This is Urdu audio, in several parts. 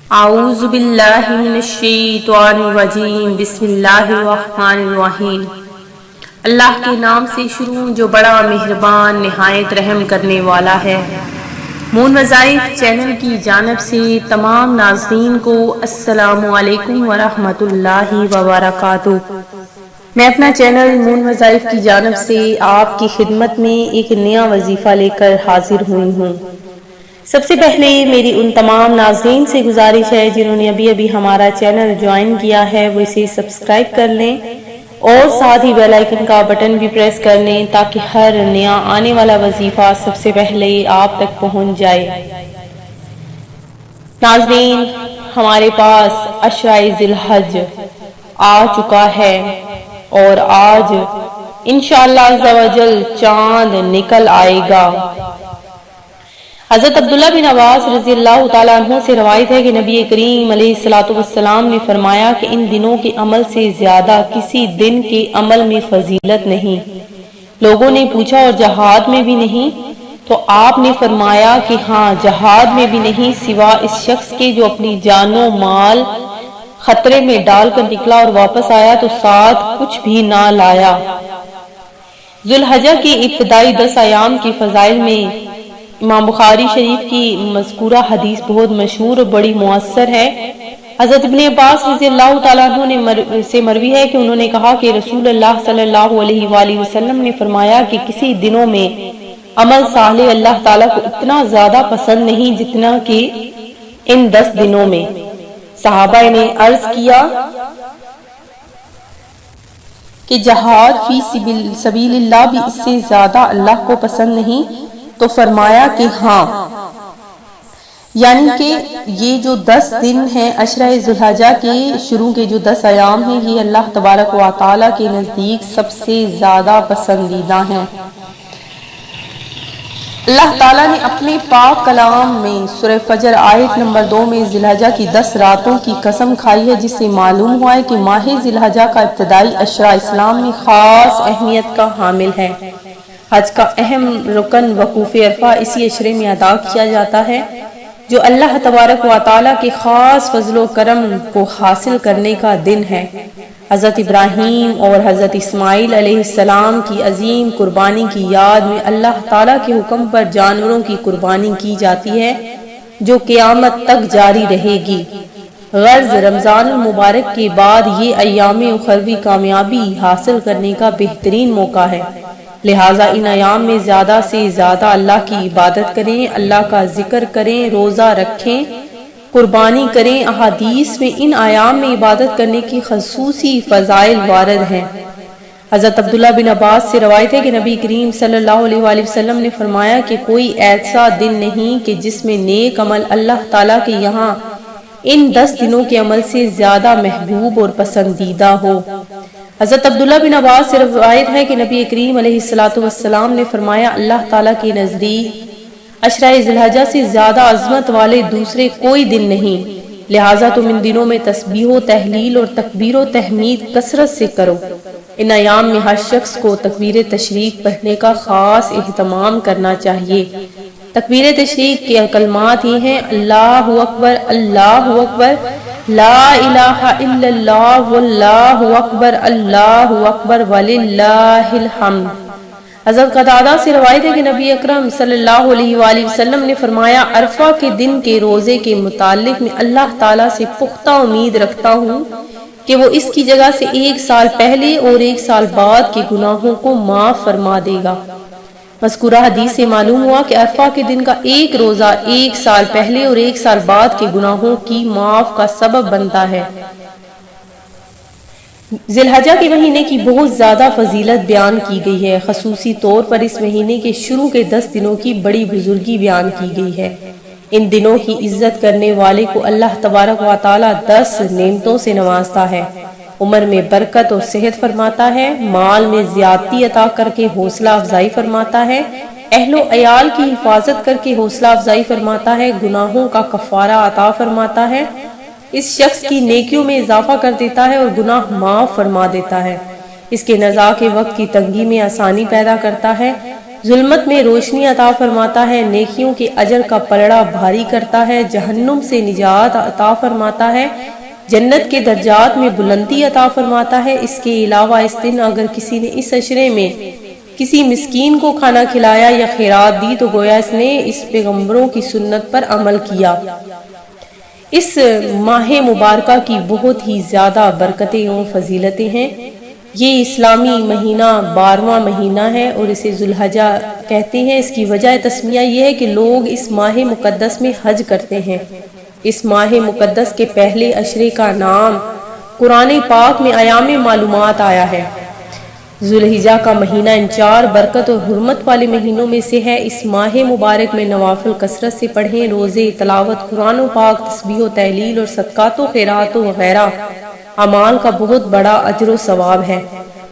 اعوذ باللہ من الشیطان الرجیم بسم اللہ الرحمن الرحیم۔ اللہ کے نام سے شروع جو بڑا مہربان نہایت رحم کرنے والا ہے۔ مون وظائف چینل کی جانب سے تمام ناظرین کو السلام علیکم ورحمۃ اللہ وبرکاتہ۔ میں اپنا چینل مون وظائف کی جانب سے آپ کی خدمت میں ایک نیا وظیفہ لے کر حاضر ہوئی ہوں۔ سب سے پہلے میری ان تمام ناظرین سے گزارش ہے جنہوں نے ابھی ہمارا چینل جوائن کیا ہے وہ اسے سبسکرائب کر لیں اور ساتھ ہی بیل آئیکن کا بٹن بھی پریس کر لیں تاکہ ہر نیا آنے والا وظیفہ سب سے پہلے آپ تک پہنچ جائے۔ ناظرین، ہمارے پاس عشرہ ذی الحج آ چکا ہے اور آج انشاءاللہ عز و جل چاند نکل آئے گا۔ حضرت عبداللہ بن عباس رضی اللہ تعالیٰ عنہ سے روایت ہے کہ نبی کریم علیہ الصلوۃ والسلام نے فرمایا کہ ان دنوں کے عمل سے زیادہ کسی دن کے عمل میں فضیلت نہیں۔ لوگوں نے پوچھا اور جہاد میں بھی نہیں؟ تو آپ نے فرمایا کہ ہاں، جہاد میں بھی نہیں سوا اس شخص کے جو اپنی جان و مال خطرے میں ڈال کر نکلا اور واپس آیا تو ساتھ کچھ بھی نہ لایا۔ ذو الحجہ کی ابتدائی 10 ایام کی فضائل میں امام بخاری شریف کی مذکورہ حدیث بہت مشہور اور بڑی مؤثر ہے۔ حضرت ابن عباس رضی اللہ تعالیٰ عنہ سے مروی ہے کہ انہوں نے کہا کہ رسول اللہ صلی اللہ علیہ وآلہ وسلم نے فرمایا کہ کسی دنوں میں عمل صالح اللہ تعالیٰ کو اتنا زیادہ پسند نہیں جتنا کہ ان 10 دنوں میں۔ صحابہ نے عرض کیا کہ جہاد فی سبیل اللہ بھی اس سے زیادہ اللہ کو پسند نہیں؟ تو فرمایا کہ ہاں، یعنی کہ یہ جو 10 دن ہیں عشرہ ذی الحجہ کے شروع کے جو 10 ایام ہیں یہ اللہ تبارک و تعالیٰ کے نزدیک سب سے زیادہ پسندیدہ ہیں۔ اللہ تعالیٰ نے اپنے پاک کلام میں سورہ فجر آیت نمبر 2 میں ذی الحجہ کی 10 راتوں کی قسم کھائی ہے، جس سے معلوم ہوا ہے کہ ماہ ذی الحجہ کا ابتدائی عشرہ اسلام میں خاص اہمیت کا حامل ہے۔ حج کا اہم رکن وقوف عرفہ اسی عشرے میں ادا کیا جاتا ہے، جو اللہ تبارک و تعالیٰ کے خاص فضل و کرم کو حاصل کرنے کا دن ہے۔ حضرت ابراہیم اور حضرت اسماعیل علیہ السلام کی عظیم قربانی کی یاد میں اللہ تعالیٰ کے حکم پر جانوروں کی قربانی کی جاتی ہے، جو قیامت تک جاری رہے گی۔ غرض رمضان المبارک کے بعد یہ ایام اخروی کامیابی حاصل کرنے کا بہترین موقع ہے، لہٰذا ان ایام میں زیادہ سے زیادہ اللہ کی عبادت کریں، اللہ کا ذکر کریں، روزہ رکھیں، قربانی کریں۔ احادیث میں ان ایام میں عبادت کرنے کی خصوصی فضائل وارد ہیں۔ حضرت عبداللہ بن عباس سے روایت ہے کہ نبی کریم صلی اللہ علیہ وآلہ وسلم نے فرمایا کہ کوئی ایسا دن نہیں کہ جس میں نیک عمل اللہ تعالیٰ کے یہاں ان 10 دنوں کے عمل سے زیادہ محبوب اور پسندیدہ ہو۔ حضرت عبداللہ بن عباس سے روایت ہے کہ نبی کریم علیہ السلام نے فرمایا اللہ تعالیٰ کے نزدیک عشرہ ذی الحجہ سے زیادہ عظمت والے دوسرے کوئی دن نہیں، لہٰذا تم ان دنوں میں تسبیح و تہلیل اور تکبیر و تحمید کثرت سے کرو۔ ان ایام میں ہر شخص کو تکبیر تشریق پڑھنے کا خاص اہتمام کرنا چاہیے۔ تکبیر تشریق کے کلمات یہ ہیں: اللہ اکبر، اللہ اکبر، لا الہ الا اللہ، واللہ اکبر، اللہ اکبر، وللہ الحمد۔ حضرت قتادہ سے روایت ہے کہ نبی اکرم صلی اللہ علیہ وآلہ وسلم نے فرمایا عرفہ کے دن کے روزے کے متعلق میں اللہ تعالیٰ سے پختہ امید رکھتا ہوں کہ وہ اس کی جگہ سے 1 سال پہلے اور 1 سال بعد کے گناہوں کو معاف فرما دے گا۔ مذکورہ حدیث سے معلوم ہوا کہ عرفہ کے دن کا ایک روزہ 1 سال پہلے اور 1 سال بعد کے گناہوں کی معاف کا سبب بنتا ہے۔ ذی الحجہ کے مہینے کی بہت زیادہ فضیلت بیان کی گئی ہے، خصوصی طور پر اس مہینے کے شروع کے 10 دنوں کی بڑی بزرگی بیان کی گئی ہے۔ ان دنوں کی عزت کرنے والے کو اللہ تبارک و تعالیٰ 10 نعمتوں سے نوازتا ہے۔ عمر میں برکت اور صحت فرماتا ہے، مال میں زیادتی عطا کر کے حوصلہ افزائی فرماتا ہے، اہل و عیال کی حفاظت کر کے حوصلہ افزائی فرماتا ہے، گناہوں کا کفارہ عطا فرماتا ہے، اس شخص کی نیکیوں میں اضافہ کر دیتا ہے اور گناہ معاف فرما دیتا ہے، اس کے نزاع کے وقت کی تنگی میں آسانی پیدا کرتا ہے۔ ظلمت میں روشنی عطا فرماتا ہے، نیکیوں کے اجر کا پلڑا بھاری کرتا ہے، جہنم سے نجات عطا فرماتا ہے، جنت کے درجات میں بلندی عطا فرماتا ہے۔ اس کے علاوہ اس دن اگر کسی نے اس عشرے میں کسی مسکین کو کھانا کھلایا یا خیرات دی تو گویا اس نے اس پیغمبروں کی سنت پر عمل کیا۔ اس ماہ مبارکہ کی بہت ہی زیادہ برکتیں اور فضیلتیں ہیں۔ یہ اسلامی مہینہ 12واں مہینہ ہے اور اسے ذوالحجہ کہتے ہیں۔ اس کی وجہ تسمیہ یہ ہے کہ لوگ اس ماہ مقدس میں حج کرتے ہیں۔ اس ماہ مقدس کے پہلے عشرے کا نام قرآن پاک میں ایام معلومات آیا ہے۔ ذوالحجہ کا مہینہ ان 4 برکت اور حرمت والے مہینوں میں سے ہے۔ اس ماہ مبارک میں نوافل کثرت سے پڑھیں، روزے، تلاوت قرآن و پاک، تسبیح و تہلیل اور صدقات و خیرات وغیرہ اعمال کا بہت بڑا اجر و ثواب ہے،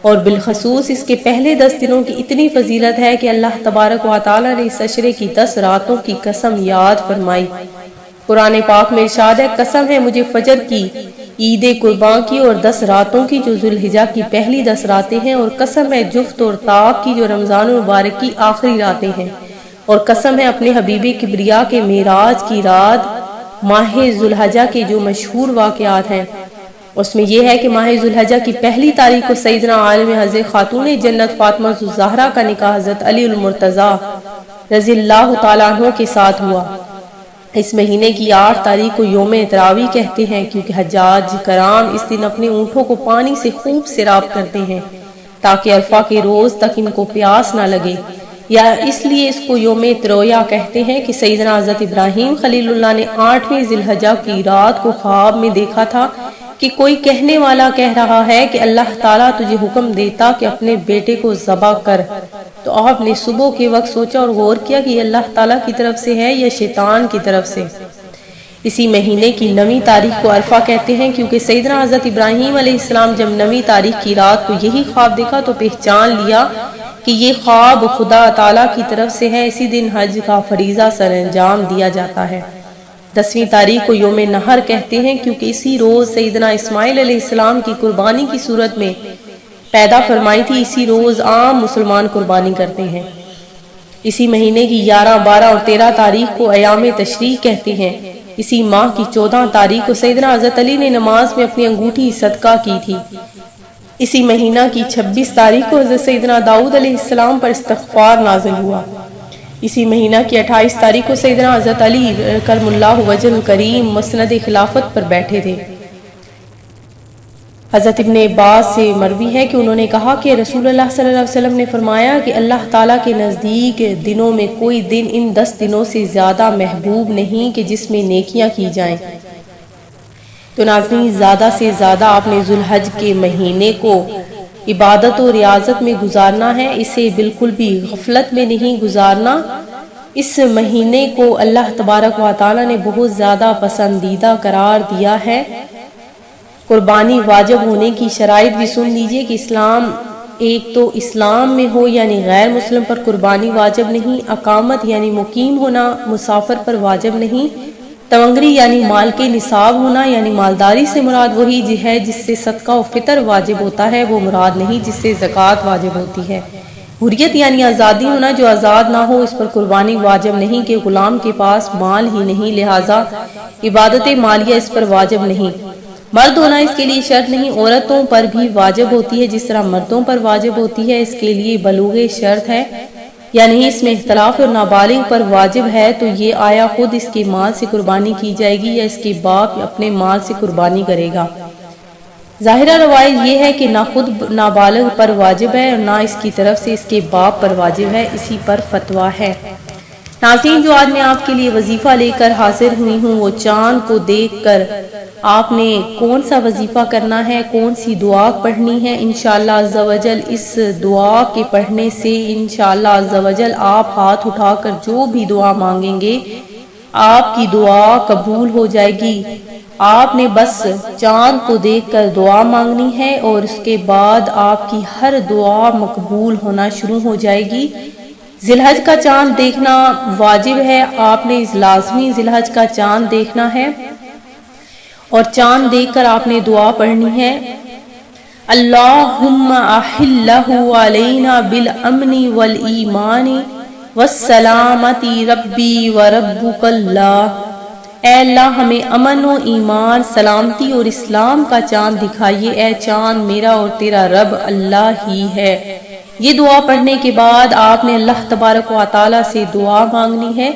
اور بالخصوص اس کے پہلے 10 دنوں کی اتنی فضیلت ہے کہ اللہ تبارک و تعالی نے اس عشرے کی 10 راتوں کی قسم یاد فرمائی۔ قرآن پاک میں ارشاد ہے، قسم ہے مجھے فجر کی، عید قرباں کی اور 10 راتوں کی جو ذوالحجہ کی پہلی 10 راتیں ہیں، اور قسم ہے جفت اور طاق کی جو رمضان المبارک کی آخری راتیں ہیں، اور قسم ہے اپنے حبیب کبریا کے معراج کی رات۔ ماہ ذوالحجہ کے جو مشہور واقعات ہیں اس میں یہ ہے کہ ماہ ذوالحجہ کی پہلی تاریخ کو سیدنا عالم حضرت خاتون جنت فاطمہ الزہرا کا نکاح حضرت علی المرتضیٰ رضی اللہ تعالیٰ عنہ کے ساتھ ہوا۔ اس مہینے کی 8 تاریخ کو یوم تراویح کہتے ہیں، کیونکہ حجاج کرام اس دن اپنے اونٹوں کو پانی سے خوب سیراب کرتے ہیں تاکہ عرفہ کے روز تک ان کو پیاس نہ لگے، یا اس لیے اس کو یوم ترویہ کہتے ہیں کہ سیدنا حضرت ابراہیم خلیل اللہ نے 8ویں ذوالحجہ کی رات کو خواب میں دیکھا تھا کہ کوئی کہنے والا کہہ رہا ہے کہ اللہ تعالیٰ تجھے حکم دیتا کہ اپنے بیٹے کو ذبح کر، تو آپ نے صبح کے وقت سوچا اور غور کیا کہ یہ اللہ تعالیٰ کی طرف سے ہے یا شیطان کی طرف سے۔ اسی مہینے کی 9ویں تاریخ کو عرفہ کہتے ہیں، کیونکہ سیدنا حضرت ابراہیم علیہ السلام جب 9ویں تاریخ کی رات کو یہی خواب دیکھا تو پہچان لیا کہ یہ خواب خدا تعالیٰ کی طرف سے ہے۔ اسی دن حج کا فریضہ سر انجام دیا جاتا ہے۔ 10ویں تاریخ کو یوم نحر کہتے ہیں، کیونکہ اسی روز سیدنا اسماعیل علیہ السلام کی قربانی کی صورت میں پیدا فرمائی تھی۔ اسی روز عام مسلمان قربانی کرتے ہیں۔ اسی مہینے کی 11، 12 اور 13 تاریخ کو ایام تشریق کہتے ہیں۔ اسی ماہ کی 14 تاریخ کو سیدنا حضرت علی نے نماز میں اپنی انگوٹھی صدقہ کی تھی۔ اسی مہینہ کی 26 تاریخ کو حضرت سیدنا داؤد علیہ السلام پر استغفار نازل ہوا۔ اسی مہینہ کی 28 تاریخ کو سیدنا حضرت علی کرم اللہ وجہ الکریم مسند خلافت پر بیٹھے تھے۔ حضرت ابن عباس سے مروی ہے کہ انہوں نے کہا کہ رسول اللہ صلی اللہ علیہ وسلم نے فرمایا کہ اللہ تعالیٰ کے نزدیک دنوں میں کوئی دن ان 10 دنوں سے زیادہ محبوب نہیں کہ جس میں نیکیاں کی جائیں۔ تو ناظرین، زیادہ سے زیادہ آپ نے ذوالحج کے مہینے کو عبادت و ریاضت میں گزارنا ہے، اسے بالکل بھی غفلت میں نہیں گزارنا۔ اس مہینے کو اللہ تبارک و تعالیٰ نے بہت زیادہ پسندیدہ قرار دیا ہے۔ قربانی واجب ہونے کی شرائط بھی سن لیجئے کہ ایک تو اسلام میں ہو یعنی غیر مسلم پر قربانی واجب نہیں، اقامت یعنی مقیم ہونا مسافر پر واجب نہیں، تونگری یعنی مال کے نصاب ہونا یعنی مالداری سے مراد وہی ہے جس سے صدقہ و فطر واجب ہوتا ہے، وہ مراد نہیں جس سے زکوٰۃ واجب ہوتی ہے۔ حریت یعنی آزادی ہونا، جو آزاد نہ ہو اس پر قربانی واجب نہیں کہ غلام کے پاس مال ہی نہیں، لہٰذا عبادت مالیہ اس پر واجب نہیں۔ مرد ہونا اس کے لیے شرط نہیں، عورتوں پر بھی واجب ہوتی ہے جس طرح مردوں پر واجب ہوتی ہے، اس کے لیے بلوغ شرط ہے یا نہیں، اس میں اختلاف، اور نابالغ پر واجب ہے تو یہ آیا خود اس کے مال سے قربانی کی جائے گی یا اس کے باپ اپنے مال سے قربانی کرے گا۔ ظاہرہ روایت یہ ہے کہ نہ خود نابالغ پر واجب ہے اور نہ اس کی طرف سے اس کے باپ پر واجب ہے، اسی پر فتویٰ ہے۔ ناظرین، جو آج میں آپ کے لیے وظیفہ لے کر حاضر ہوئی ہوں وہ چاند کو دیکھ کر آپ نے کون سا وظیفہ کرنا ہے، کون سی دعا پڑھنی ہے، انشاءاللہ عز و جل اس دعا کے پڑھنے سے انشاءاللہ عز و جل آپ ہاتھ اٹھا کر جو بھی دعا مانگیں گے آپ کی دعا قبول ہو جائے گی۔ آپ نے بس چاند کو دیکھ کر دعا مانگنی ہے اور اس کے بعد آپ کی ہر دعا مقبول ہونا شروع ہو جائے گی۔ ذی الحج کا چاند دیکھنا واجب ہے، آپ نے لازمی ذی الحج کا چاند دیکھنا ہے اور چاند دیکھ کر آپ نے دعا پڑھنی ہے۔ اللہم احلہ علینا بالامن والایمان والسلامتی ربی وربک اللہ۔ اے اللہ ہمیں امن و ایمان، سلامتی اور اسلام کا چاند دکھائیے، اے چاند میرا اور تیرا رب اللہ ہی ہے۔ یہ دعا پڑھنے کے بعد آپ نے اللہ تبارک و تعالی سے دعا مانگنی ہے،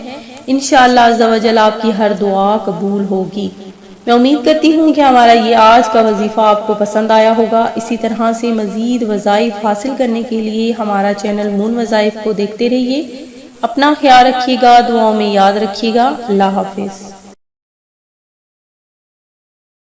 انشاءاللہ عز و جل آپ کی ہر دعا قبول ہوگی۔ میں امید کرتی ہوں کہ ہمارا یہ آج کا وظیفہ آپ کو پسند آیا ہوگا۔ اسی طرح سے مزید وظائف حاصل کرنے کے لیے ہمارا چینل مون وظائف کو دیکھتے رہیے۔ اپنا خیال رکھیے گا، دعاؤں میں یاد رکھیے گا۔ اللہ حافظ۔